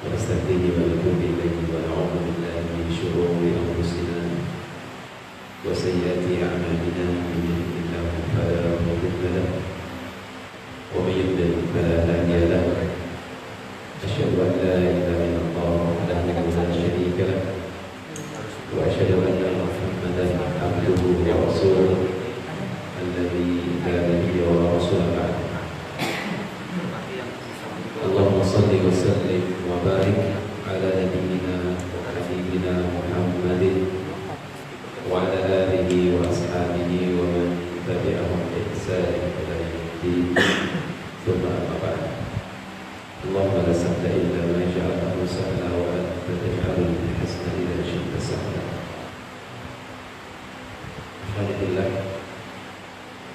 ونستهديه ونتوب إليه ونعوذ بالله من شرور أنفسنا وسيئات أعمالنا من يهده الله فلا مضل له ومن يضلل فلا هادي له أشهد أن لا إله إلا الله وحده لا شريك له وأشهد أن محمدا عبده ورسوله الذي لا نبي ولا رسول بعده. اللهم صل وسلم وبارك على نبينا وحبيبنا محمد وعلى آله وأصحابه ومن تبعهم بإحسان إلى يوم الدين. ثم أما بعد. اللهم لا سهل إلا ما جعلته سهلا وأنت تجعل الحزن إذا شئت سهلا. Alhamdulillah,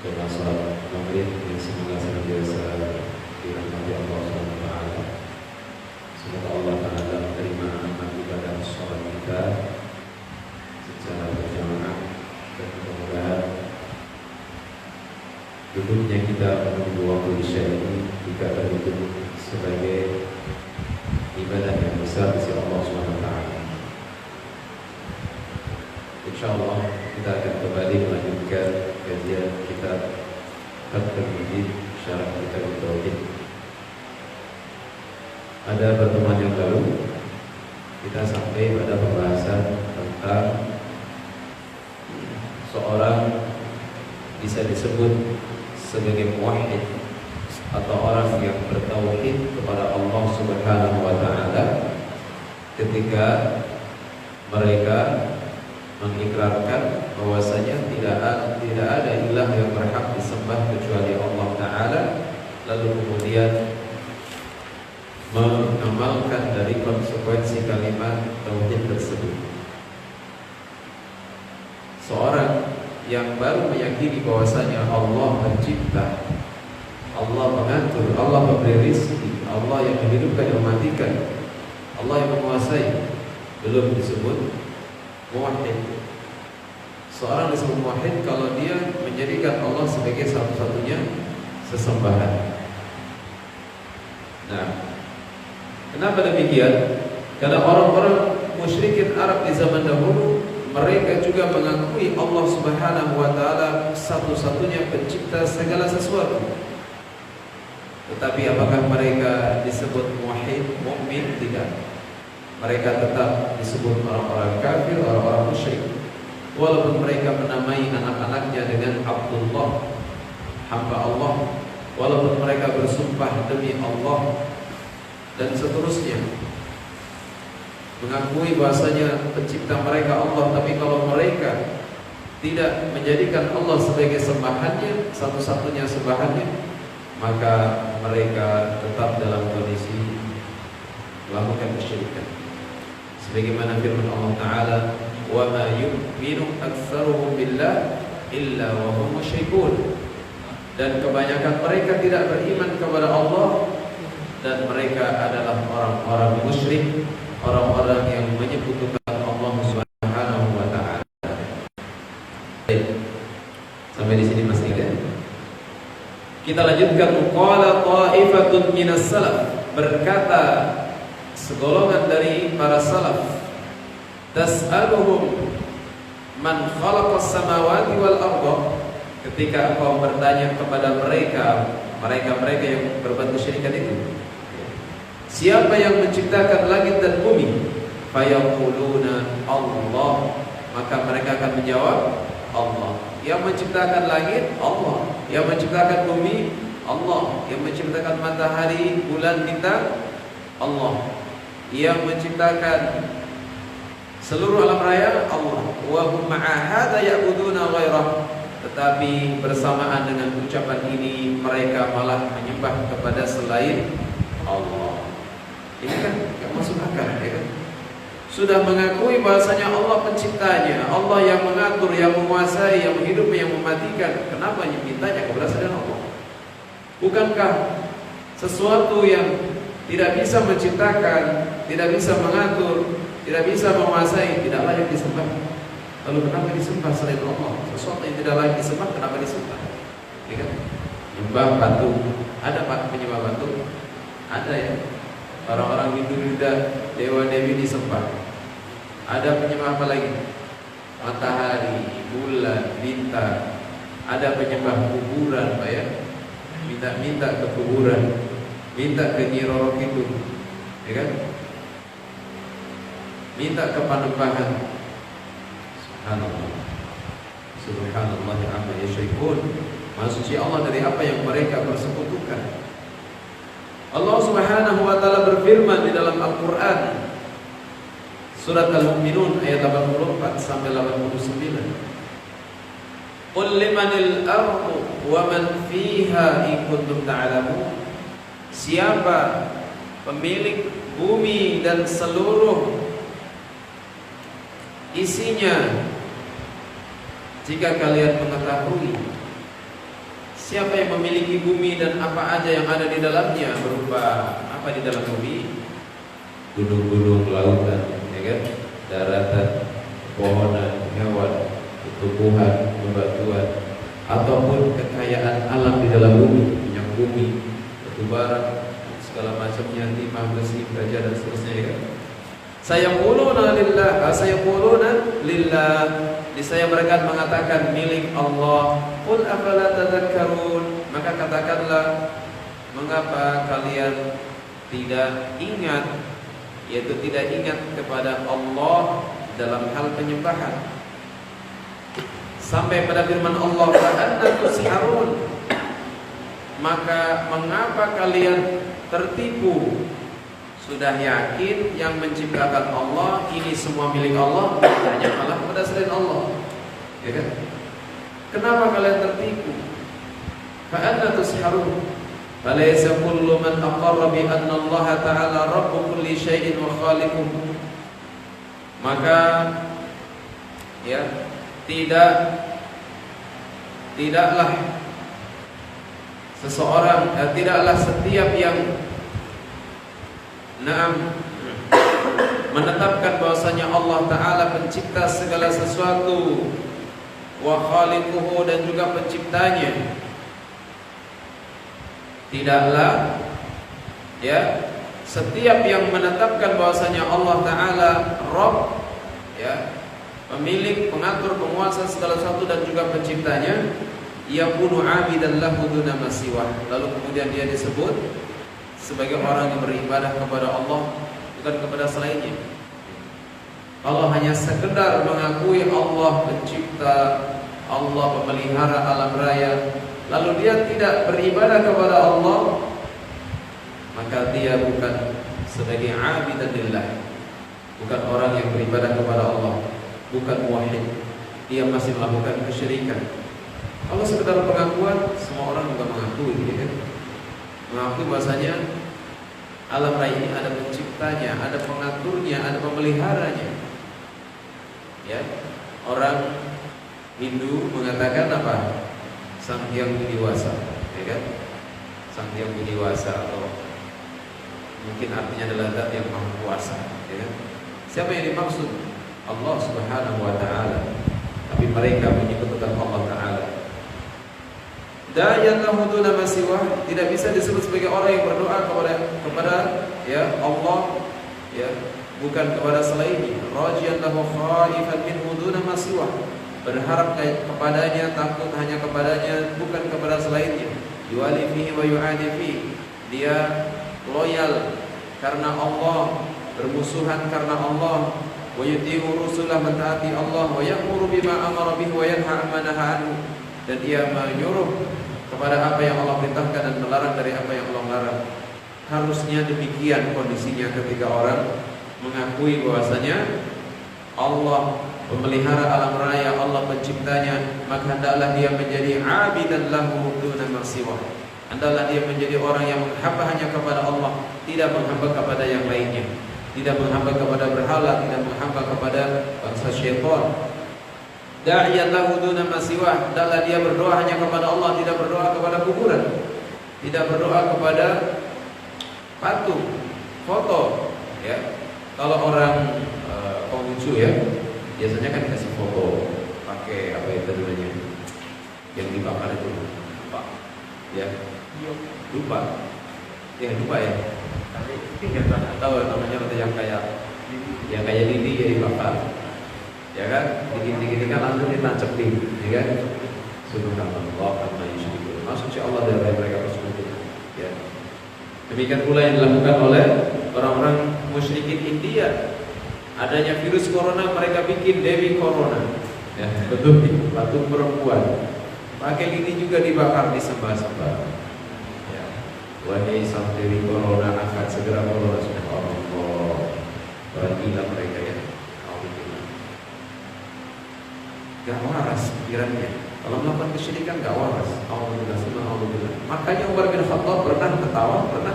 doa salat maghrib yang semoga senantiasa dirahmati Allah Subhanahu wa taala. Semoga Allah Taala menerima amal ibadah salat kita secara berjamaah dan mudah-mudahan duduknya kita menunggu waktu isya ini juga terhitung sebagai ibadah yang besar di sisi Allah Subhanahu wa taala. Insyaallah kita akan kembali melanjutkan kajian kitab At-Tauhid Syarah Kitab Tauhid. Pada pertemuan yang lalu kita sampai pada pembahasan tentang seorang bisa disebut sebagai muwahhid atau orang yang bertauhid kepada Allah Subhanahu wa taala ketika mereka mengikrarkan bahwasanya tidak ada ilah yang berhak disembah kecuali Allah Taala, lalu kemudian mengamalkan dari konsekuensi kalimat tauhid tersebut. Seorang yang baru meyakini bahwasanya Allah pencipta, Allah mengatur, Allah memberi rezeki, Allah yang menghidupkan dan mematikan, Allah yang menguasai, belum disebut muwahhid. Seorang disebut muwahhid kalau dia menjadikan Allah sebagai satu-satunya sesembahan. Nah, kenapa demikian? Karena orang-orang musyrikin Arab di zaman dahulu mereka juga mengakui Allah Subhanahu wa taala satu-satunya pencipta segala sesuatu. Tetapi apakah mereka disebut muwahhid, mukmin? Tidak. Mereka tetap disebut orang-orang kafir, orang-orang musyrik. Walaupun mereka menamai anak-anaknya dengan Abdullah, hamba Allah, walaupun mereka bersumpah demi Allah dan seterusnya, mengakui bahasanya pencipta mereka Allah, tapi kalau mereka tidak menjadikan Allah sebagai sembahannya, satu-satunya sembahannya, maka mereka tetap dalam kondisi melakukan kesyirikan. Sebagaimana firman Allah Taala, "Wa ma yu'minu aktsaruhum billah illa wa hum musyrikun." Dan kebanyakan mereka tidak beriman kepada Allah dan mereka adalah orang-orang musyrik, orang-orang yang menyekutukan Allah Subhanahu wa taala. Sampai di sini masih ada. Kita lanjutkan. Qala ta'ifatun minas salaf, berkata segolongan dari para salaf, tas'aluhum man khalaqas samawati wal arda, ketika engkau bertanya kepada mereka yang berbuat kesyirikan itu, siapa yang menciptakan langit dan bumi? Fayaquluna Allah, maka mereka akan menjawab Allah. Yang menciptakan langit Allah, yang menciptakan bumi Allah, yang menciptakan matahari, bulan, bintang Allah, yang menciptakan seluruh alam raya Allah. Wa hum ma'a hadza ya'buduna ghairah, tetapi bersamaan dengan ucapan ini mereka malah menyembah kepada selain Allah. Ini kan enggak masuk akal, ya kan? Sudah mengakui bahasanya Allah penciptanya, Allah yang mengatur, yang menguasai, yang menghidupi, yang mematikan, kenapa mintanya kepada selain Allah? Bukankah sesuatu yang tidak bisa menciptakan, tidak bisa mengatur, tidak bisa menguasai, tidak layak disembah? Lalu kenapa disembah selain Allah? Sesuatu yang tidak layak disembah, kenapa disembah? Ya kan? Menyembah batu. Ada Pak penyembah batu? Ada ya. Orang-orang Hindu juga dewa-dewi disembah. Ada penyembah apa lagi? Matahari, bulan, bintang. Ada penyembah kuburan, Pak ya. Minta ke kuburan, minta ke Nyi Roro Kidul, ya kan? Minta ke Panembahan. Subhanallah. Subhanallah amma yusyrikun. Maha suci Allah dari apa yang mereka persekutukan. Allah Subhanahu wa taala berfirman di dalam Al-Qur'an surat Al-Mu'minun ayat 84 sampai 89. Qul limanil ardu wa man fiha in kuntum ta'lamun. Siapa pemilik bumi dan seluruh isinya jika kalian mengetahui. Siapa yang memiliki bumi dan apa aja yang ada di dalamnya, berupa apa di dalam bumi? Gunung-gunung, lautan, ya kan? Daratan, pepohonan, hewan, tumbuhan, bebatuan, ataupun kekayaan alam di dalam bumi, minyak bumi, batu bara, segala macamnya, timah, besi, baja dan seterusnya, ya kan? Sayaquluna lillah. Saya mereka mengatakan milik Allah. Qul afala tadhakkarun. Maka katakanlah, mengapa kalian tidak ingat, yaitu tidak ingat kepada Allah dalam hal penyembahan. Sampai pada firman Allah, fa anna tusharun. Maka mengapa kalian tertipu? Sudah yakin yang menciptakan Allah, ini semua milik Allah, hanya malah kepada selain Allah, ya kan? Kenapa kalian tertipu? Fa'anna tusharun. Falaysa kullu man aqarra bi anna Allah ta'ala rabbu kulli syai'in wa khaliquhu. Maka ya, tidaklah seseorang, tidaklah setiap yang menetapkan bahwasanya Allah Ta'ala pencipta segala sesuatu, wa khaliquhu, dan juga penciptanya. Tidaklah ya, setiap yang menetapkan bahwasanya Allah Ta'ala Rabb, ya, pemilik, pengatur, penguasa segala sesuatu dan juga penciptanya, yakunu abidan lahu duna ma siwah. Lalu kemudian dia disebut sebagai orang yang beribadah kepada Allah, bukan kepada selainnya. Allah hanya sekedar mengakui Allah pencipta, Allah pemelihara alam raya, lalu dia tidak beribadah kepada Allah, maka dia bukan sebagai abidan lillah, bukan orang yang beribadah kepada Allah, bukan muwahhid. Dia masih melakukan kesyirikan. Allah sekedar pengakuan, semua orang juga mengakui, ya kan? Mengakui bahasanya alam raya ini ada penciptanya, ada pengaturnya, ada pemeliharanya. Ya, orang Hindu mengatakan apa? Sang Hyang Widiwasa, ya kan? Sang Hyang Widiwasa, atau mungkin artinya adalah zat yang maha kuasa, ya kan? Siapa yang dimaksud? Allah Subhanahu wa taala. Tapi mereka menyebut tentang Allah Ta'ala. Da'yan lahu duna ma siwah, tidak bisa disebut sebagai orang yang berdoa kepada ya Allah, ya, bukan kepada selainnya. Rajiyan lahu khaifan minhu duna ma siwah, berharap kepadanya, takut hanya kepadanya, bukan kepada selainnya. Yu'ali fihi wa yu'adi fihi, dia loyal karena Allah, bermusuhan karena Allah. Wa yuti'u rusulah, mentaati Allah. Wa ya'muru bima amara bihi wa yanha amma nahaa anhu, dan dia menyuruh kepada apa yang Allah perintahkan dan melarang dari apa yang Allah larang. Harusnya demikian kondisinya ketika orang mengakui bahwasanya Allah pemelihara alam raya, Allah penciptanya, maka hendaklah dia menjadi abidan lahu duna ma siwah. Hendaklah dia menjadi orang yang menghamba hanya kepada Allah, tidak menghamba kepada yang lainnya, tidak menghamba kepada berhala, tidak menghamba kepada bangsa syaitan. Da'iyan lahu duna ma siwah, hendaklah dia berdoa hanya kepada Allah, tidak berdoa kepada kuburan, tidak berdoa kepada patung, foto, ya. Kalau orang Konghucu ya, biasanya kan dikasih foto pakai apa itu namanya, yang dibakar itu, apa? Ya, lupa ya, Tahu namanya roti yang kayak lidi ya dibakar, ya kan? Dikit-dikit kan langsung ditancapin, ya kan? Subhanallah amma yusyrikun. Maksudnya Allah dari mereka bersekutu. Ya. Demikian pula yang dilakukan oleh orang-orang musyrikin India. Adanya virus corona, mereka bikin Dewi Corona. Ya, betul, patung perempuan. Pakai lidi juga dibakar, disembah-sembah. Ya. Wahai sang Dewi Corona, akan segera corona. Subhanallah. Gila mereka ya. Alhamdulillah. Gak waras pikirannya. Kalau melakukan kesyirikan gak waras. Alhamdulillah. Makanya Umar bin Khattab pernah ketawa, pernah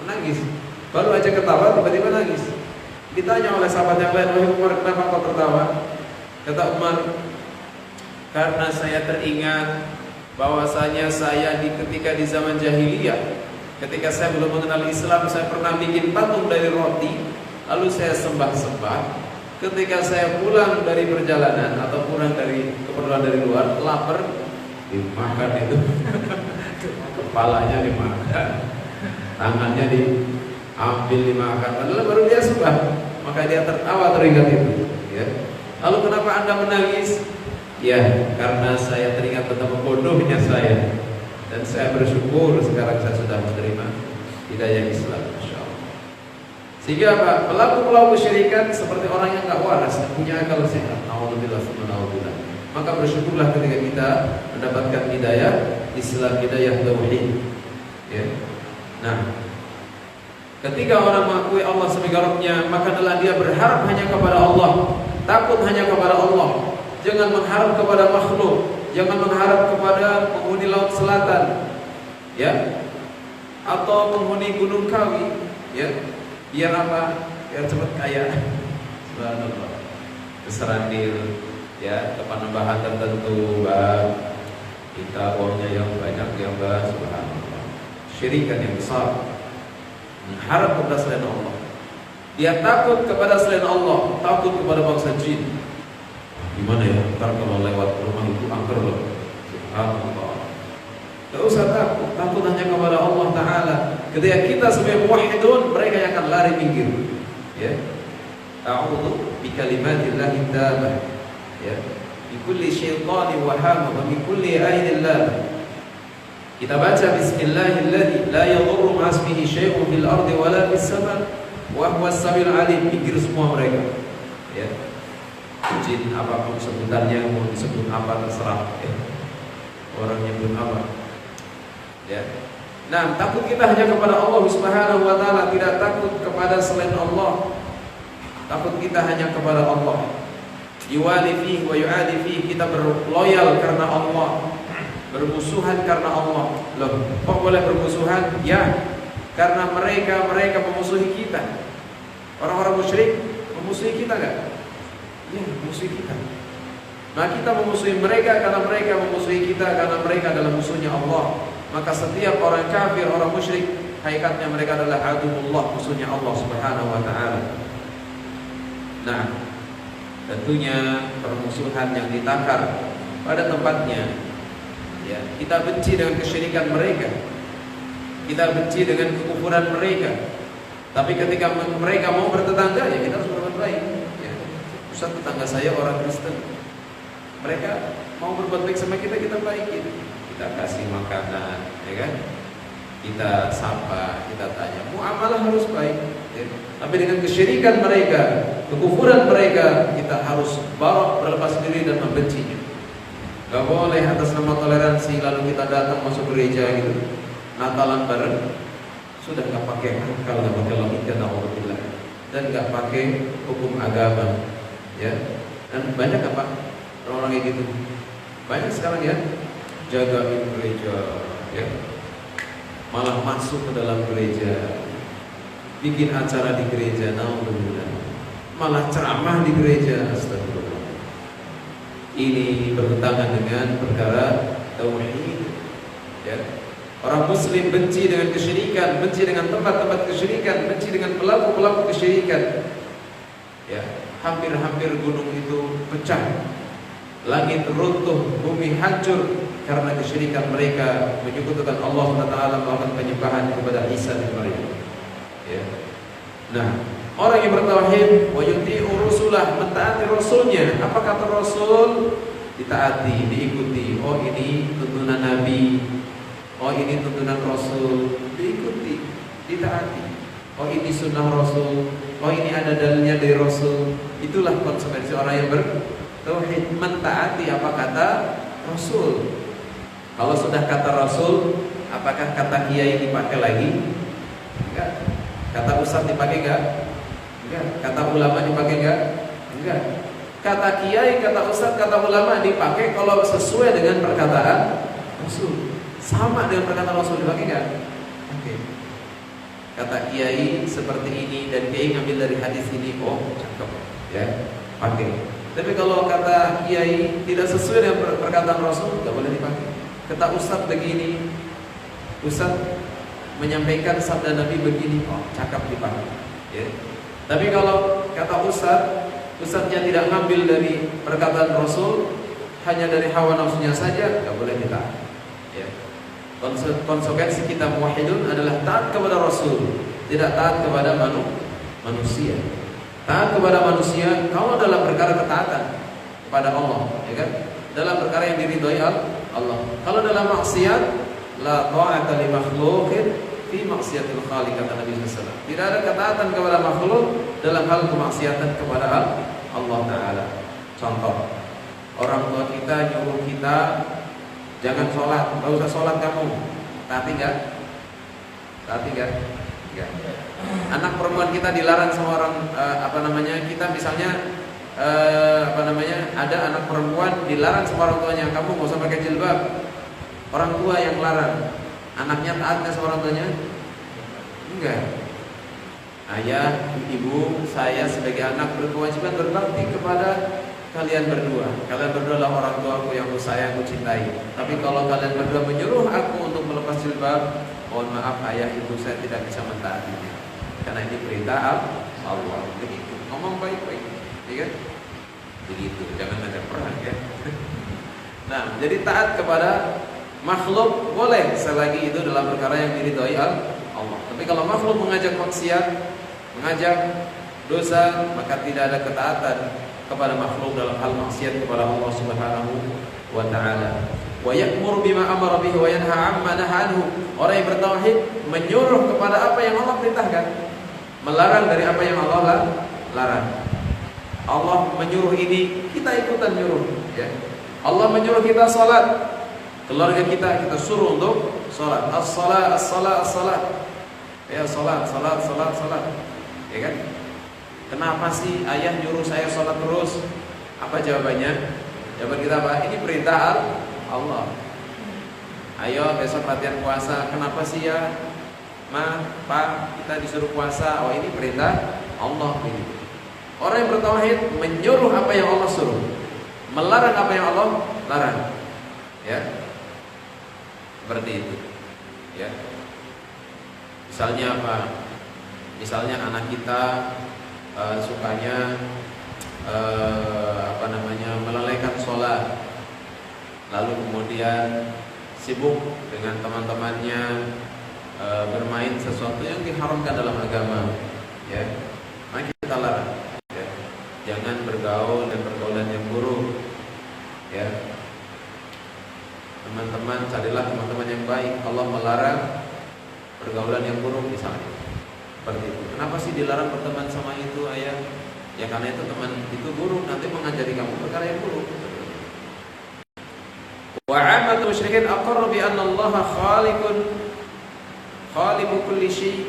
menangis. Baru aja ketawa tiba-tiba nangis. Ditanya oleh sahabat yang lain, "Wahai Umar, kenapa kau tertawa?" Kata Umar, "Karena saya teringat bahwasanya saya ketika di zaman jahiliyah, ketika saya belum mengenal Islam, saya pernah bikin patung dari roti, lalu saya sembah-sembah. Ketika saya pulang dari perjalanan atau pulang dari keperluan dari luar, lapar, dimakan itu, kepalanya dimakan, tangannya diambil dimakan, lalu baru dia sembah." Maka dia tertawa teringat itu. Ya. Lalu kenapa Anda menangis? Ya, karena saya teringat betapa bodohnya saya, dan saya bersyukur sekarang saya sudah menerima hidayah Islam. Sehingga apa? Pelaku-pelaku kesyirikan seperti orang yang tak waras, yang punya akal sehat. Alhamdulillah, alhamdulillah. Maka bersyukurlah ketika kita mendapatkan hidayah Islam, hidayah tauhid. Ya. Nah, ketika orang mengakui Allah sebagai Rabb-nya, maka adalah dia berharap hanya kepada Allah, takut hanya kepada Allah. Jangan mengharap kepada makhluk, jangan mengharap kepada penghuni laut selatan, ya, atau penghuni Gunung Kawi, ya. Biar apa? Biar cepat kaya. Subhanallah. Keserandil, ya, ke penambahan tertentu, Bang. Kita uangnya yang banyak, ya, Bang. Subhanallah. Syirikan yang besar. Mengharap kepada selain Allah. Dia takut kepada selain Allah, takut kepada bangsa jin. Gimana ya? Ntar kalau lewat rumah itu angker loh. Subhanallah. Tidak usah takut, takut hanya kepada Allah Ta'ala. Ketika kita sebagai muwahhidun, mereka yang akan lari minggir. Ya. A'udzu bi kalimatillahi tammah. Ya. Bi kulli syaitani wa hamah wa bi kulli ainin lamah. Kita baca bismillahilladzi la yadurru ma'asmihi syai'un fil ardi wa la fis sama' wa huwas samiul alim. Minggir semua mereka. Ya. Jin apapun sebutannya, mau disebut apa terserah. Ya. Orang nyebut apa. Ya. Nah, takut kita hanya kepada Allah Subhanahu wa taala, tidak takut kepada selain Allah. Takut kita hanya kepada Allah. Yuwali fihi wa yu'adi fihi, kita berloyal karena Allah, bermusuhan karena Allah. Loh, kok boleh bermusuhan? Ya, karena mereka memusuhi kita. Orang-orang musyrik memusuhi kita enggak? Ya, memusuhi kita. Nah, kita memusuhi mereka karena mereka memusuhi kita, karena mereka adalah musuhnya Allah. Maka setiap orang kafir, orang musyrik, hakikatnya mereka adalah aduwwullah, musuhnya Allah Subhanahu wa taala. Nah, tentunya permusuhan yang ditakar pada tempatnya. Ya, kita benci dengan kesyirikan mereka. Kita benci dengan kekufuran mereka. Tapi ketika mereka mau bertetangga, ya kita harus berbuat baik. Ya. Ustaz, tetangga saya orang Kristen. Mereka mau berbuat baik sama kita, kita baikin. Kita kasih makanan, ya kan? Kita sapa, kita tanya. Muamalah harus baik. Ya. Tapi dengan kesyirikan mereka, kekufuran mereka, kita harus bawa berlepas diri dan membencinya. Gak boleh atas nama toleransi lalu kita datang masuk gereja gitu, Natalan bareng, sudah gak pakai akal, gak pakai logika, na'udzubillah, dan gak pakai hukum agama, ya. Dan banyak apa orang-orang kayak gitu? Banyak sekarang ya. Jagain gereja, ya, malah masuk ke dalam gereja, bikin acara di gereja, naudzubillah, malah ceramah di gereja, astagfirullah. Ini bertentangan dengan perkara tauhid. Ya. Orang Muslim benci dengan kesyirikan, benci dengan tempat-tempat kesyirikan, benci dengan pelaku-pelaku kesyirikan. Ya, hampir-hampir gunung itu pecah, langit runtuh, bumi hancur. Karena kesyirikan mereka menyekutukan Allah SWT, melakukan penyembahan kepada Isa bin Maryam. Ya. Nah, orang yang bertauhid wa yuti'u rusulah, mentaati rasulnya. Apa kata Rasul? Ditaati, diikuti. Oh, ini tuntunan Nabi. Oh, ini tuntunan Rasul. Diikuti, ditaati. Oh, ini sunnah Rasul. Oh, ini ada dalilnya dari Rasul. Itulah konsekuensi orang yang bertauhid, mentaati apa kata Rasul. Kalau sudah kata Rasul, apakah kata kiai dipakai lagi? Enggak. Kata ustaz dipakai enggak? Enggak. Kata ulama dipakai enggak? Enggak. Kata kiai, kata ustaz, kata ulama dipakai kalau sesuai dengan perkataan Rasul. Sama dengan perkataan Rasul dipakai enggak? Oke. Kata kiai seperti ini dan kiai ngambil dari hadis ini, oh cakep, ya, pakai. Tapi kalau kata kiai tidak sesuai dengan perkataan Rasul, enggak boleh dipakai. Kata ustaz begini, ustaz menyampaikan sabda Nabi begini, oh cakap dipakai, ya. Tapi kalau kata ustaznya tidak ngambil dari perkataan Rasul, hanya dari hawa nafsunya saja, nggak boleh ditaat, ya. Konsekuensi kita muwahhidun adalah taat kepada Rasul, tidak taat kepada manusia. Taat kepada manusia kalau dalam perkara ketaatan kepada Allah, ya kan? Dalam perkara yang diridhoi Allah. Kalau dalam maksiat, la ta'ata li makhluqin fi maksiatil khaliq, kata Nabi SAW. Tidak ada ketaatan kepada makhluk dalam hal kemaksiatan kepada Allah Ta'ala. Contoh, orang tua kita nyuruh kita jangan sholat, nggak usah sholat kamu. Taati nggak? Taati nggak? Nggak. Anak perempuan kita dilarang sama orang kita misalnya ada anak perempuan dilarang sama orang tuanya, kamu nggak usah pakai jilbab. Orang tua yang larang, anaknya taat nggak sama orang tuanya? Enggak. Ayah, ibu, saya sebagai anak berkewajiban berbakti kepada kalian berdua. Kalian berdua adalah orang tuaku yang aku sayang, aku cintai. Tapi kalau kalian berdua menyuruh aku untuk melepas jilbab, mohon maaf ayah, ibu, saya tidak bisa mentaatinya. Karena ini perintah Allah. Begitu. Ngomong baik-baik, ya kan? Begitu. Jangan ada perang, ya. Nah, jadi taat kepada makhluk boleh selagi itu dalam perkara yang diridhoi Allah. Tapi kalau makhluk mengajak maksiat, mengajak dosa, maka tidak ada ketaatan kepada makhluk dalam hal maksiat kepada Allah Subhanahu wa taala. Wa ya'muru bima amara bihi wa yanha 'amma nahaa anhu. Orang yang bertauhid menyuruh kepada apa yang Allah perintahkan, melarang dari apa yang Allah larang. Allah menyuruh ini, kita ikutan nyuruh, ya. Allah menyuruh kita salat, keluarga kita suruh untuk salat. As-salat, as-salat, as-salat. Ya, salat. Ya kan? Kenapa sih ayah nyuruh saya sholat terus? Apa jawabannya? Jawaban kita apa? Ini perintah Allah. Ayo besok latihan puasa. Kenapa sih ya? Ma, Pak, kita disuruh puasa. Oh, ini perintah Allah. Ini. Orang yang bertauhid menyuruh apa yang Allah suruh, melarang apa yang Allah larang. Ya, seperti itu. Ya. Misalnya apa? Misalnya anak kita sukanya melalaikan sholat, lalu kemudian sibuk dengan teman-temannya bermain sesuatu yang diharamkan dalam agama, ya, maka kita larang, ya. Jangan bergaul dan pergaulan yang buruk, ya. Teman-teman, carilah teman-teman yang baik. Allah melarang pergaulan yang buruk misalnya. Seperti itu. Kenapa sih dilarang berteman sama itu, ayah? Ya karena itu teman itu buruk, nanti mengajari kamu perkara yang buruk. Wa 'amatu musyrikin aqarru bi anna Allah khaliqu kulli syai'.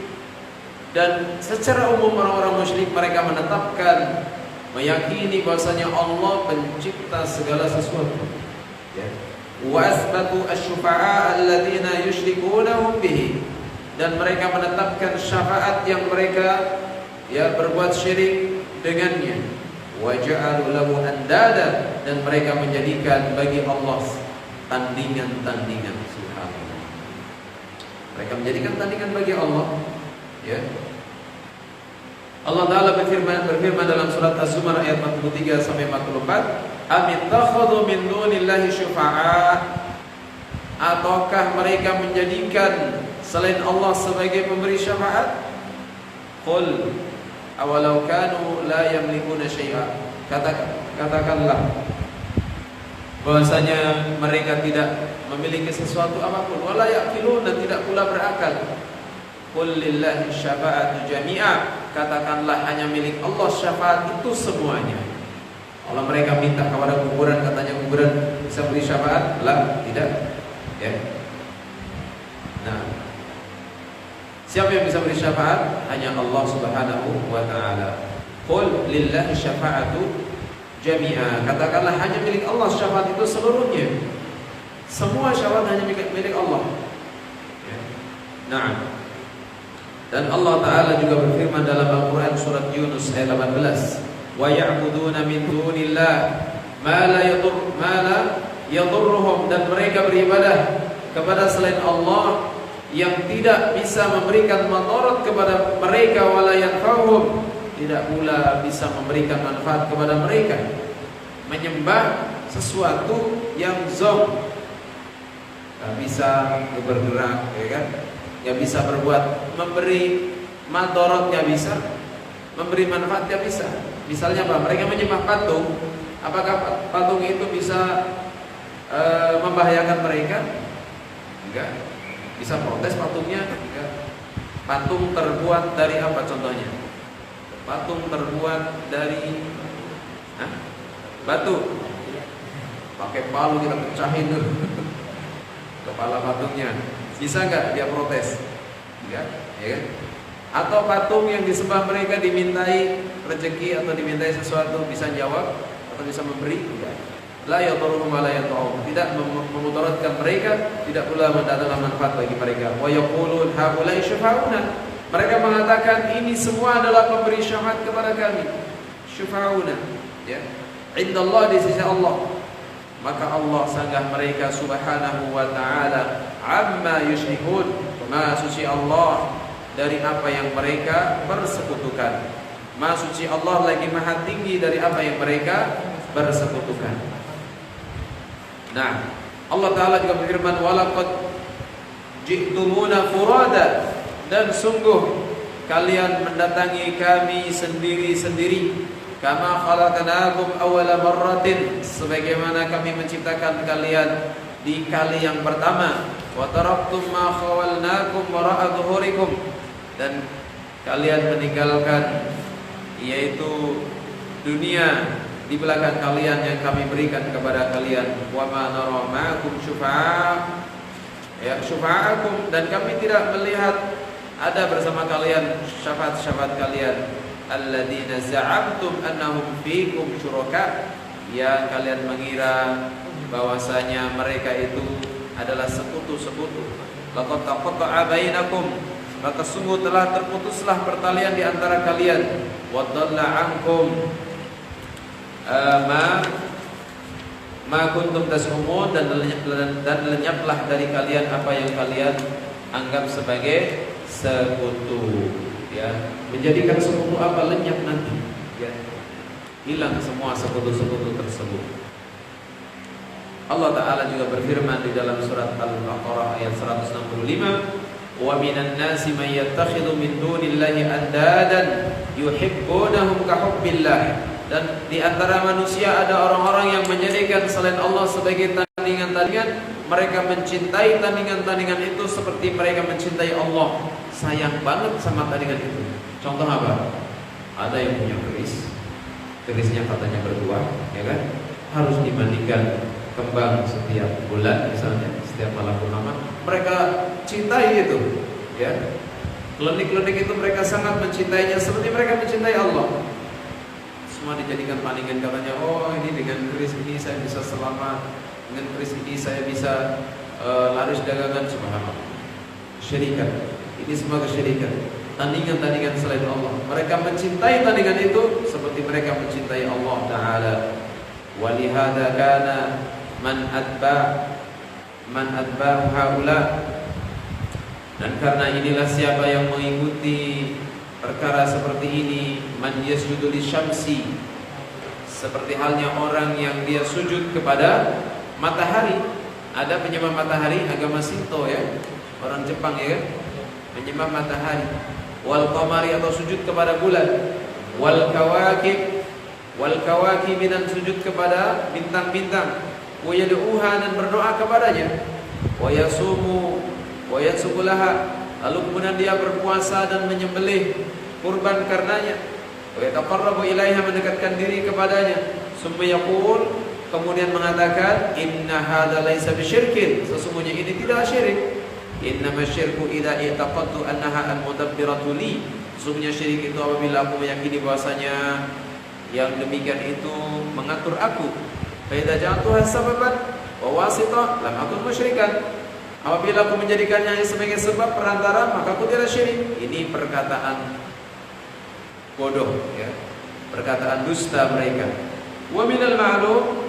Dan secara umum orang-orang musyrik mereka menetapkan, meyakini bahwasanya Allah pencipta segala sesuatu. Ya. Wa asbatu asy-syufa'a alladziina yusyrikuunahum bihi. Dan mereka menetapkan syafaat yang mereka berbuat syirik dengannya. Wa ja'alu lahu andada, dan mereka menjadikan bagi Allah tandingan-tandingan. Subhanallah. Mereka menjadikan tandingan bagi Allah, ya. Allah Ta'ala berfirman dalam surat Az-Zumar ayat 43 sampai 44, amittakhadhu min dunillahi syufa'a, ataukah mereka menjadikan selain Allah sebagai pemberi syafaat? Qul awalau kanu la yamlikuna syai'a. Katakanlah bahwasanya mereka tidak memiliki sesuatu apapun, wala yaqiluna, tidak pula berakal. Qul lillahi syafa'atu jami'a. Katakanlah hanya milik Allah syafaat itu semuanya. Kalau mereka minta kepada kuburan, katanya kuburan bisa beri syafaat? Lah, tidak. Ya. Nah, siapa yang bisa beri syafaat? Hanya Allah Subhanahu wa taala. Qul lillahi syafa'atu jami'a. Katakanlah hanya milik Allah syafaat itu seluruhnya. Semua syafaat hanya milik Allah. Ya. Nah, dan Allah Ta'ala juga berfirman dalam Al-Quran surat Yunus ayat 18, wa ya'buduna min dunillah ma la yadurruhum, dan mereka beribadah kepada selain Allah yang tidak bisa memberikan madarat kepada mereka, wala yanfa'uhum, tidak pula bisa memberikan manfaat kepada mereka. Menyembah sesuatu yang zong, gak bisa bergerak, ya kan? Gak bisa berbuat, memberi madarat gak bisa, memberi manfaat gak bisa. Misalnya apa? Mereka menyembah patung. Apakah patung itu bisa membahayakan mereka? Enggak. Bisa protes patungnya? Enggak. Patung terbuat dari apa contohnya? Patung terbuat dari batu. Pakai palu kita pecahin tuh kepala patungnya. Bisa nggak dia protes? Enggak, ya kan? Atau patung yang disembah mereka dimintai rezeki atau dimintai sesuatu, bisa jawab atau bisa memberi? Enggak. La yadurruhum wa la yanfa'uhum, tidak memudaratkan mereka, tidak pula mendatangkan manfaat bagi mereka. Wa yaqulun haula'i syafa'una, mereka mengatakan ini semua adalah pemberi syafaat kepada kami. Syafa'una, ya. Indallah, di sisi Allah. Maka Allah sanggah mereka Subhanahu wa ta'ala amma yusyrikun, maha suci Allah dari apa yang mereka persekutukan. Maha suci Allah lagi maha tinggi dari apa yang mereka persekutukan. Nah, Allah Ta'ala juga berfirman, walaqad ji'tumuna furada, dan sungguh kalian mendatangi kami sendiri-sendiri. Kama khalaqnakum awwala marratin, sebagaimana kami menciptakan kalian di kali yang pertama. Wa taraktum ma khawalnakum wara'a dhuhurikum, dan kalian meninggalkan yaitu dunia di belakang kalian yang kami berikan kepada kalian. Wa ma nara ma'akum syufa'akum, dan kami tidak melihat ada bersama kalian syafaat-syafaat kalian. Alladzina za'amtum annahum fikum syuraka, yang kalian mengira bahwasanya mereka itu adalah sekutu-sekutu. Laqad taqatta'a bainakum, maka sungguh telah terputuslah pertalian di antara kalian. Wa dhalla 'ankum ma kuntum tas'umun, dan lenyaplah dari kalian apa yang kalian anggap sebagai sekutu. Ya, menjadikan sekutu apa? Lenyap nanti, ya. Hilang semua sekutu-sekutu tersebut. Allah Ta'ala juga berfirman di dalam surat Al-Baqarah ayat 165, wa minan nasi man yattakhidhu min dunillahi andadan yuhibbunahum ka hubbillah, dan di antara manusia ada orang-orang yang menjadikan selain Allah sebagai tandingan-tandingan. Mereka mencintai tandingan-tandingan itu seperti mereka mencintai Allah. Sayang banget sama tandingan itu. Contoh apa? Ada yang punya kerisnya katanya berdua, ya kan? Harus dimandikan kembang setiap bulan misalnya, setiap malam purnama. Mereka cintai itu, ya. Klenik-klenik itu mereka sangat mencintainya seperti mereka mencintai Allah. Semua dijadikan tandingan, katanya, oh ini dengan keris ini saya bisa selamat, dengan keris ini saya bisa laris dagangan. Subhanallah, syirikat. Ini semua kesyirikan, tandingan-tandingan selain Allah. Mereka mencintai tandingan itu seperti mereka mencintai Allah Ta'ala. Walihada kana man atba'u haula, dan karena inilah siapa yang mengikuti perkara seperti ini, man yasjudu lisyamsi, seperti halnya orang yang dia sujud kepada matahari. Ada penyembah matahari, agama Shinto, ya, orang Jepang, ya kan, menyembah matahari. wal qamari atau sujud kepada bulan, wal kawakib dan sujud kepada bintang-bintang, wa yad'uha dan berdoa kepadanya, wa yasumu wa yatsubulaha, lalu kemudian dia berpuasa dan menyembelih kurban karenanya, wa yataqarrabu ilaiha mendekatkan diri kepadanya, summa yaqul kemudian mengatakan inna hadza laisa bisyirkin, sesungguhnya ini tidak syirik. Innama syirku idza i'taqadtu annaha al-mudabbiratu li, sesungguhnya syirik itu apabila aku meyakini bahwasanya yang demikian itu mengatur aku. Fa idza ja'altuha sababan wa wasita lam akun musyrikan, apabila aku menjadikannya sebagai sebab perantara maka aku tidak syirik. Ini perkataan bodoh ya, perkataan dusta mereka. Wa minal ma'lum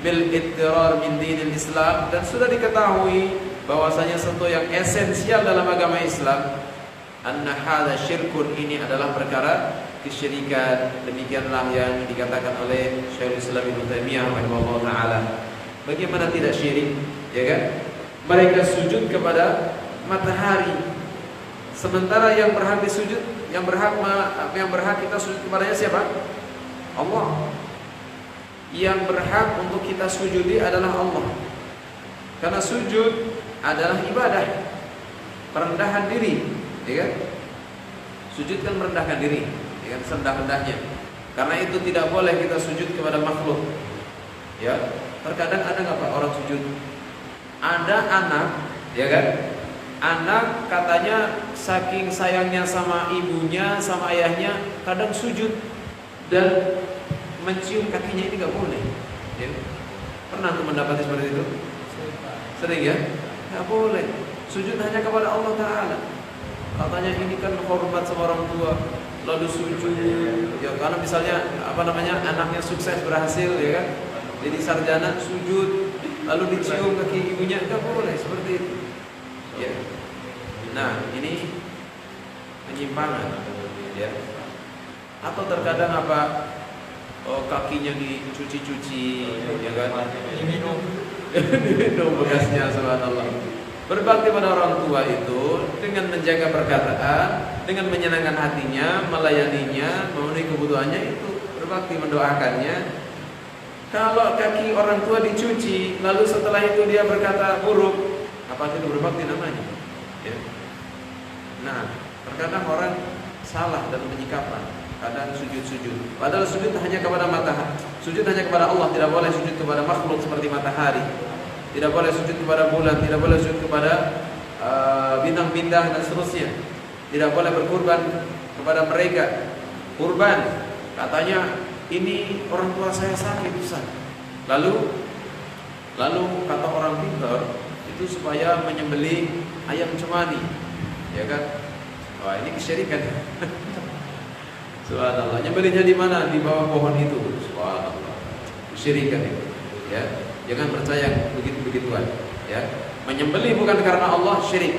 bil idrar min dinil Islam, dan sudah diketahui bahwasanya sesuatu yang esensial dalam agama Islam, anna hadza syirkun, ini adalah perkara kesyirikan. Demikianlah yang dikatakan oleh Syekhul Islam Ibnu Taimiyah rahimahullah taala. Bagaimana tidak syirik, ya kan? Mereka sujud kepada matahari, sementara yang berhak disujud, yang berhak kita sujud kepadanya siapa? Allah. Yang berhak untuk kita sujudi adalah Allah. Karena sujud adalah ibadah, perendahan diri, ya kan? Sujud kan merendahkan diri, ya kan, serendah-rendahnya. Karena itu tidak boleh kita sujud kepada makhluk. Ya, terkadang ada nggak Pak orang sujud? Ada anak, ya kan? Anak katanya saking sayangnya sama ibunya, sama ayahnya, kadang sujud dan mencium kakinya, ini nggak boleh. Ya. Pernah tuh mendapati seperti itu? Sering ya? Nggak boleh. Sujud hanya kepada Allah Ta'ala. Katanya ini kan hormat sama orang tua, lalu sujud. Ya karena misalnya anaknya sukses berhasil, ya kan? Jadi sarjana sujud, lalu dicium kaki ibunya, nggak boleh seperti itu. Ya. Nah ini penyimpangan, ya. Atau terkadang kakinya dicuci-cuci, ya kan? Diminum bekasnya, subhanallah. Berbakti pada orang tua itu dengan menjaga perkataan, dengan menyenangkan hatinya, melayaninya, memenuhi kebutuhannya, itu berbakti, mendoakannya. Kalau kaki orang tua dicuci, lalu setelah itu dia berkata buruk, apa itu berbakti namanya? Ya. Nah, terkadang orang salah dalam penyikapan. Kadang sujud-sujud, padahal sujud hanya kepada matahari, sujud hanya kepada Allah, tidak boleh sujud kepada makhluk seperti matahari, tidak boleh sujud kepada bulan, tidak boleh sujud kepada bintang-bintang dan seterusnya, tidak boleh berkurban kepada mereka. Kurban, katanya ini orang tua saya sakit Ustaz. Lalu kata orang pintar itu supaya menyembelih ayam cemani, ya kan? Wah ini kesyirikan. Subhanallah. Nyembelihnya di mana? Di bawah pohon itu. Subhanallah. Kesyirikan itu. Ya. Jangan percaya begitu-begituan. Ya. Menyembelih bukan karena Allah, syirik.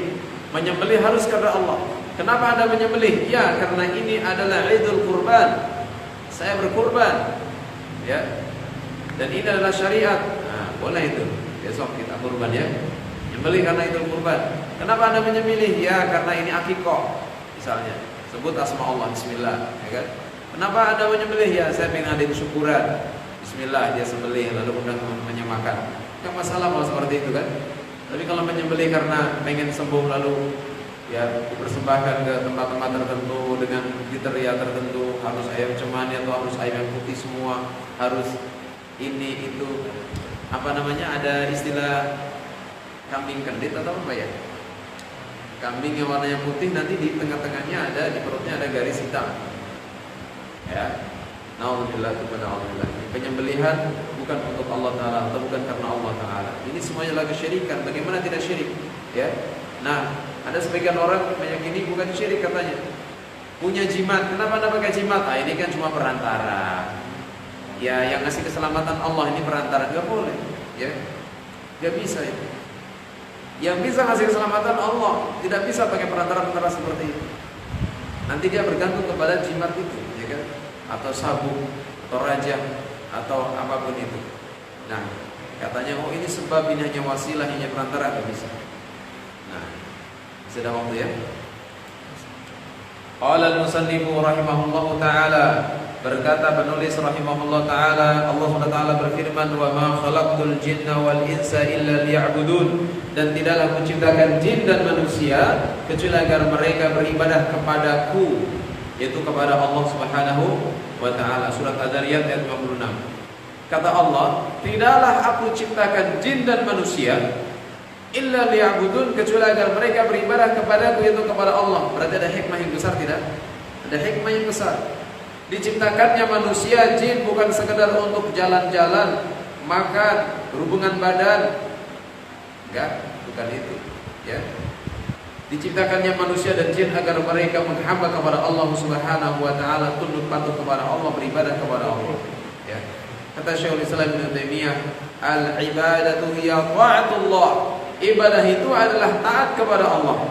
Menyembelih harus karena Allah. Kenapa Anda menyembelih? Ya, karena ini adalah Idul Kurban. Saya berkurban. Ya. Dan ini adalah syariat. Nah, boleh itu. Besok kita kurban ya. Menyembelih karena Idul Kurban. Kenapa Anda menyembelih? Ya, karena ini akikah. Misalnya sebut asma Allah, bismillah, ya kan? Kenapa Anda menyembelih? Ya, saya pengen ngadain syukuran. Bismillah, dia sembelih lalu kemudian menyemakan. Enggak masalah kalau seperti itu kan? Tapi kalau menyembelih karena pengen sembuh lalu ya dipersembahkan ke tempat-tempat tertentu dengan kriteria tertentu, harus ayam cemani atau harus ayam putih semua, harus ini itu, ada istilah kambing kendit atau apa ya? Kambing yang warnanya putih, nanti di tengah-tengahnya ada, di perutnya ada garis hitam. Ya. Nauzubillah kepada Allah. Penyembelihan bukan untuk Allah Ta'ala atau bukan karena Allah Ta'ala. Ini semuanya adalah kesyirikan. Bagaimana tidak syirik? Ya. Nah, ada sebagian orang meyakini bukan syirik katanya. Punya jimat. Kenapa Anda pakai jimat? Ah, ini kan cuma perantara. Ya, yang ngasih keselamatan Allah ini perantara. Enggak boleh. Ya. Enggak bisa itu. Yang bisa ngasih keselamatan Allah, tidak bisa pakai perantara-perantara seperti itu. Nanti dia bergantung kepada jimat itu, ya kan? Atau sabuk, atau raja, atau apapun itu. Nah, katanya ini sebab, ini hanya wasilah, hanya perantara, nggak bisa. Nah, sudah waktu ya. Qala al-musannifu rahimahullahu ta'ala, berkata penulis rahimahullah ta'ala, Allah SWT berfirman, wa ma khalaqtul jinna wal insa illa liya'budun, dan tidaklah menciptakan jin dan manusia kecuali agar mereka beribadah kepadaku, yaitu kepada Allah Subhanahu wa ta'ala. Surat Ad-Dariyat ayat 56. Kata Allah, tidaklah aku ciptakan jin dan manusia illa liya'budun, kecuali agar mereka beribadah kepadaku, yaitu kepada Allah. Berarti ada hikmah yang besar, tidak? Ada hikmah yang besar. Diciptakannya manusia, jin bukan sekedar untuk jalan-jalan, makan, berhubungan badan. Enggak, bukan itu, ya. Diciptakannya manusia dan jin agar mereka menghamba kepada Allah Subhanahu wa taala, tunduk patuh kepada Allah, beribadah kepada Allah, ya. Kata Syekhul Islam Ibnu Taimiyah, al-ibadatu hiya ta'atullah. Ibadah itu adalah taat kepada Allah.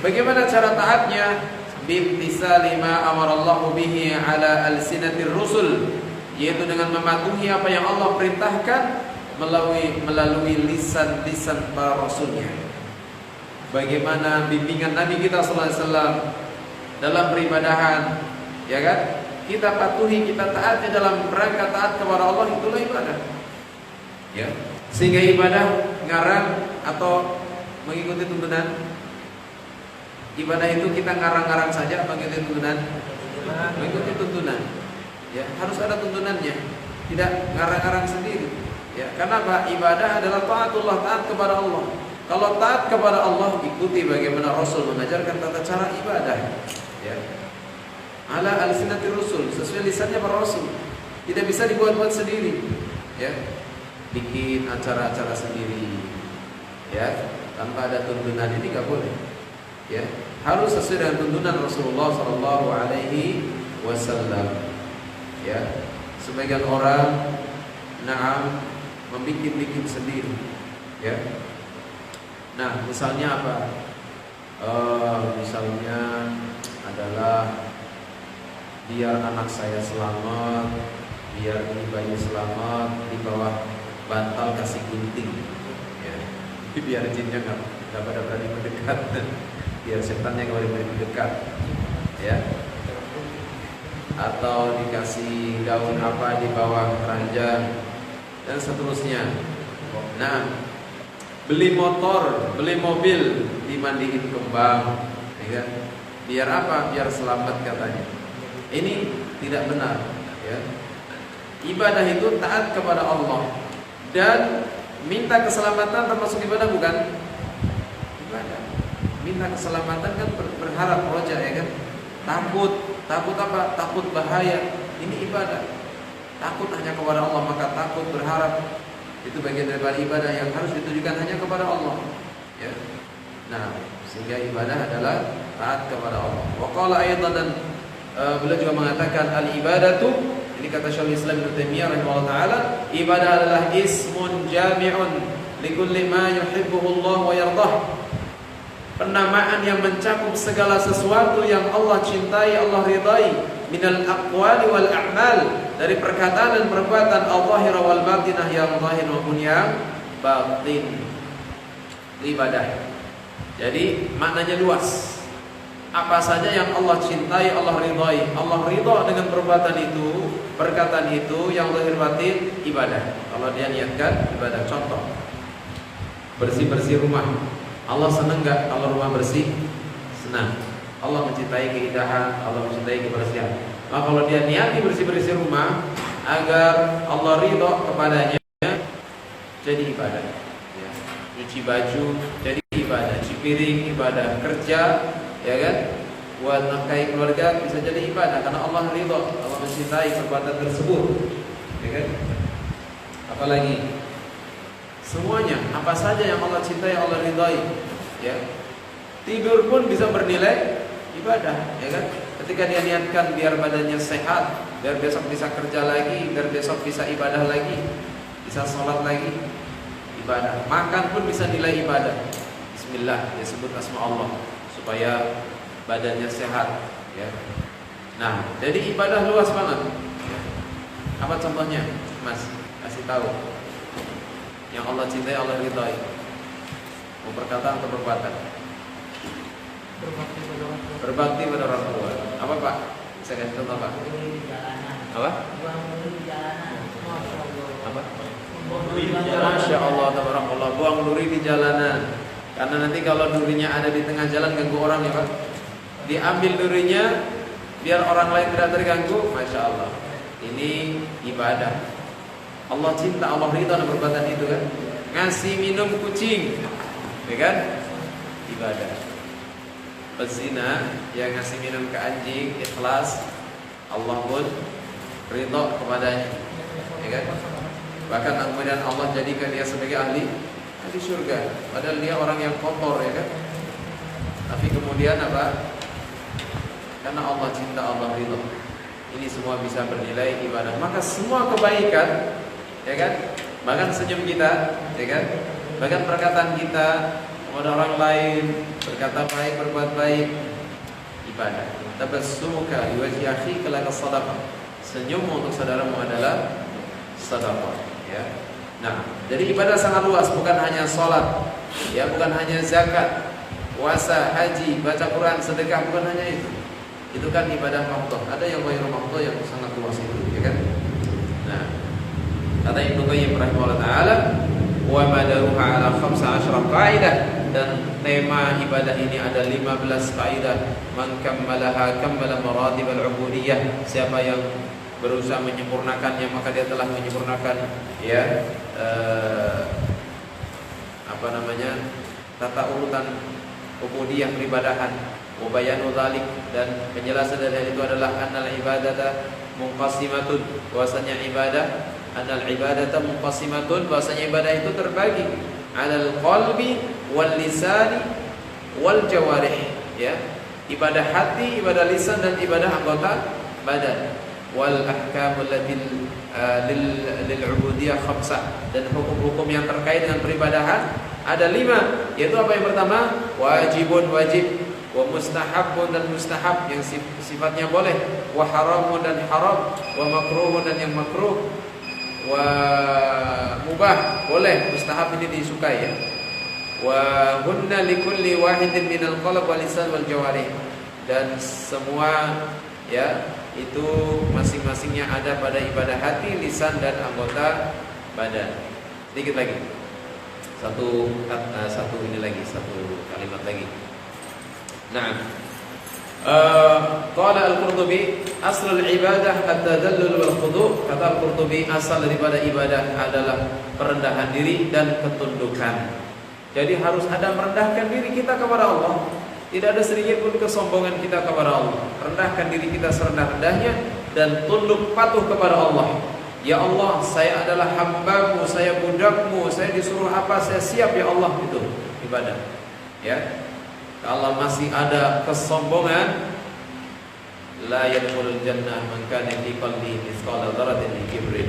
Bagaimana cara taatnya? Bimtisali ma amarallahu bihi ala alsinatir rusul, yaitu dengan mematuhi apa yang Allah perintahkan melalui lisan-lisan para rasulnya. Bagaimana bimbingan Nabi kita sallallahu alaihi wasallam dalam peribadahan, ya kan? Kita patuhi, kita taati dalam rangka taat kepada Allah, itulah ibadah. Ya. Sehingga ibadah ngarang atau mengikuti tuntunan. Ibadah itu kita ngarang-ngarang saja atau mengikuti tuntunan? Mengikuti tuntunan. Ya, harus ada tuntunannya. Tidak ngarang-ngarang sendiri. Ya, karena apa? Ibadah adalah taatullah, taat kepada Allah. Kalau taat kepada Allah, ikuti bagaimana Rasul mengajarkan tata cara ibadah. Ya. Ala alsinatir rusul, sesuai lisannya para Rasul. Tidak bisa dibuat-buat sendiri. Ya. Bikin acara-acara sendiri, ya, tanpa ada tuntunan, ini nggak boleh, ya, harus sesuai dengan tuntunan Rasulullah Sallallahu Alaihi Wasallam, ya. Sebagian orang membikin sendiri, ya. Nah, misalnya apa? Misalnya adalah biar anak saya selamat, biar ini bayi selamat, di bawah bantal kasih gunting, ya. Biar jinnya nggak pada berani mendekat, biar setannya nggak berani mendekat, ya. Atau dikasih daun apa di bawah keranjang dan seterusnya. Nah, beli motor, beli mobil, dimandiin kembang, ya. Biar apa? Biar selamat katanya. Ini tidak benar, ya. Ibadah itu taat kepada Allah. Dan minta keselamatan termasuk ibadah bukan? Ibadah. Minta keselamatan kan berharap roja, ya kan? Takut apa? Takut bahaya. Ini ibadah. Takut hanya kepada Allah, maka takut berharap itu bagian daripada ibadah yang harus ditujukan hanya kepada Allah, ya. Nah, sehingga ibadah adalah taat kepada Allah. Wa qala aidan, dan beliau juga mengatakan al-ibadatu, ini kata Syekhul Islam Ibnu Taimiyah rahimahullah taala, ibadah adalah ismun jami'un likulli ma yuhibbuhu Allah wa yardah. Penamaan yang mencakup segala sesuatu yang Allah cintai, Allah ridai, minal aqwali wal a'mal, dari perkataan dan perbuatan, al-zahira wal batinah, yang zahir maupun yang batin. Ibadah. Jadi maknanya luas. Apa saja yang Allah cintai, Allah ridhai, Allah ridha dengan perbuatan itu, perkataan itu, yang zahir batin, ibadah. Kalau dia niatkan ibadah. Contoh, bersih-bersih rumah, Allah senang enggak kalau rumah bersih? Senang. Allah mencintai keindahan, Allah mencintai kebersihan. Maka kalau dia niati bersih-bersih rumah agar Allah ridha kepadanya, jadi ibadah, ya. Cuci baju jadi ibadah, cuci piring ibadah, kerja, ya kan, buat nafkahi keluarga bisa jadi ibadah karena Allah ridha, Allah mencintai perbuatan tersebut, ya kan. Apalagi semuanya, apa saja yang Allah cintai, Allah ridhai, ya. Tidur pun bisa bernilai ibadah, ya kan. Ketika dia niatkan biar badannya sehat, biar besok bisa kerja lagi, biar besok bisa ibadah lagi, bisa sholat lagi, ibadah. Makan pun bisa nilai ibadah. Bismillah, dia sebut asma Allah supaya badannya sehat, ya. Nah, jadi ibadah luas banget, ya. Apa contohnya, Mas? Kasih tahu. Yang Allah cintai, Allah ridhai, mau perkataan atau perbuatan? Berbakti pada orang tua. Apa Pak? Saya kasih contoh Pak. Apa? Apa? Masya Allah, tabarakallah. Buang duri di jalanan. Karena nanti kalau durinya ada di tengah jalan ganggu orang ya Pak. Diambil durinya biar orang lain tidak terganggu. Masya Allah. Ini ibadah. Allah cinta, Allah ridha dengan perbuatan itu kan. Ngasih minum kucing, ya kan? Ibadah. Pezina yang ngasih minum ke anjing ikhlas, Allah pun ridha kepadanya, ya kan? Bahkan kemudian Allah jadikan dia sebagai ahli surga. Padahal dia orang yang kotor, ya kan? Tapi kemudian apa? Karena Allah cinta, Allah ridha. Ini semua bisa bernilai ibadah. Maka semua kebaikan, ya kan? Bahkan senyum kita, ya kan? Bahkan perkataan kita kepada orang lain, berkata baik, berbuat baik, ibadah. Tabassumuka li wajhi akhika laka shadaqah. Senyummu untuk saudaramu adalah sedekah, ya. Nah, jadi ibadah sangat luas, bukan hanya salat, ya, bukan hanya zakat, puasa, haji, baca Quran, sedekah, bukan hanya itu. Itu kan ibadah mahdhah. Ada yang ghairu mahdhah yang sangat luas itu, ya kan? Nah, kata Ibnu Qayyim rahimahullah taala, wa madaruha ala 15 qaidah, dan tema ibadah ini ada 15 kaidah. Man kammalaha kammala maratib al-ubudiyah. Siapa yang berusaha menyempurnakannya maka dia telah menyempurnakan, ya, tata urutan ubudiyah peribadahan. Wabayanu dzalik, dan penjelasan dari hal itu adalah annal ibadata munqasimatun, bahwasanya ibadah, annal ibadata munqasimatun, bahwasanya ibadah itu terbagi alal qalbi wal lisani wal jawarih, ya, ibadah hati, ibadah lisan, dan ibadah anggota badan. Wal ahkamul lil ubudiyah khamsah, dan hukum-hukum yang terkait dengan peribadahan ada 5, yaitu apa? Yang pertama, wajibun, wajib, wa mustahabun, dan mustahab yang sifatnya boleh, wa haramun, dan haram, wa makruhun, dan yang makruh, wa mubah, boleh, mustahab ini disukai, ya. Wa hunna likulli wahidin minal qalb wal lisan wal jawarih, dan semua, ya, itu masing-masingnya ada pada ibadah hati, lisan, dan anggota badan. Sedikit lagi, satu kalimat lagi. Nah, qala al-Qurtubi aslul ibadah at-tadallul wal khudu'. Kata al-Qurtubi, asal daripada ibadah adalah perendahan diri dan ketundukan. Jadi harus ada merendahkan diri kita kepada Allah. Tidak ada sedikit pun kesombongan kita kepada Allah. Rendahkan diri kita serendah-rendahnya dan tunduk patuh kepada Allah. Ya Allah, saya adalah hamba-Mu, saya budak-Mu, saya disuruh apa saya siap ya Allah. Itu ibadah, ya. Kalau masih ada kesombongan, la yadkhulul jannah man kana fi qalbihi mithqala dzarratin min kibrin.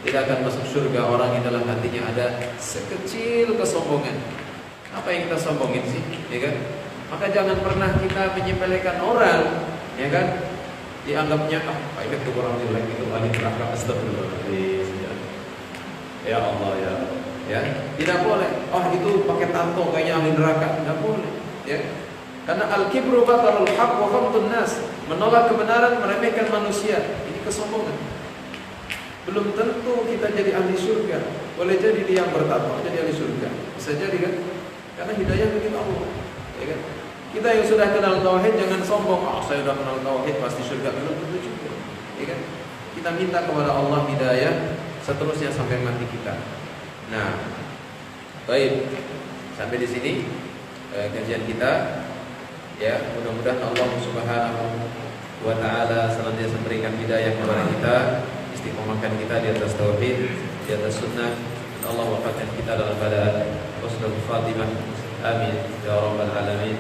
Tidak akan masuk surga orang yang dalam hatinya ada sekecil kesombongan. Apa yang kita sombongin sih, ya kan? Maka jangan pernah kita menyepelekan orang, ya kan? Dianggapnya Pak itu kurang jelek, itu ahli neraka, astagfirullahaladzim. Ya Allah, ya. Tidak boleh. Oh, itu pakai tato kayaknya ahli neraka, tidak boleh, ya. Karena al-kibru batarul haq wa ghamtun nas, menolak kebenaran, meremehkan manusia. Ini kesombongan. Belum tentu kita jadi ahli surga. Boleh jadi dia yang bertakwa jadi ahli surga. Bisa jadi kan? Karena hidayah dari Allah, ya kan? Kita yang sudah kenal tauhid jangan sombong. Saya sudah kenal tauhid pasti surga. Belum tentu juga, ya kan? Kita minta kepada Allah hidayah seterusnya sampai mati kita. Nah, baik. Sampai di sini kajian kita. Ya, mudah-mudahan Allah Subhanahu wa taala senantiasa memberikan hidayah kepada kita, istiqomahkan kita di atas tauhid, di atas sunnah. Allah wafatkan kita dalam keadaan husnul khatimah. Amin ya rabbal alamin.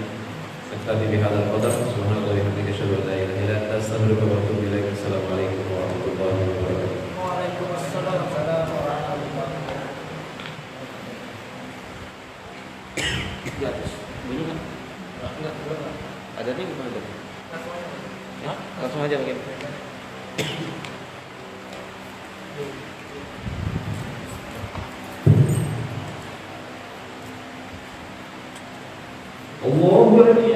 Naktabi bihadzal qadar. Subhanallahi wa bihamdihi, asyhadu an la ilaha illa anta, astaghfiruka wa atubu ilaik. Assalamualaikum warahmatullahi wabarakatuh. Waalaikumsalam warahmatullahi wabarakatuh. Ya, bunyi kan? Enggak. Ada nih gimana tadi? Hah? Langsung aja mungkin. Allahu Akbar.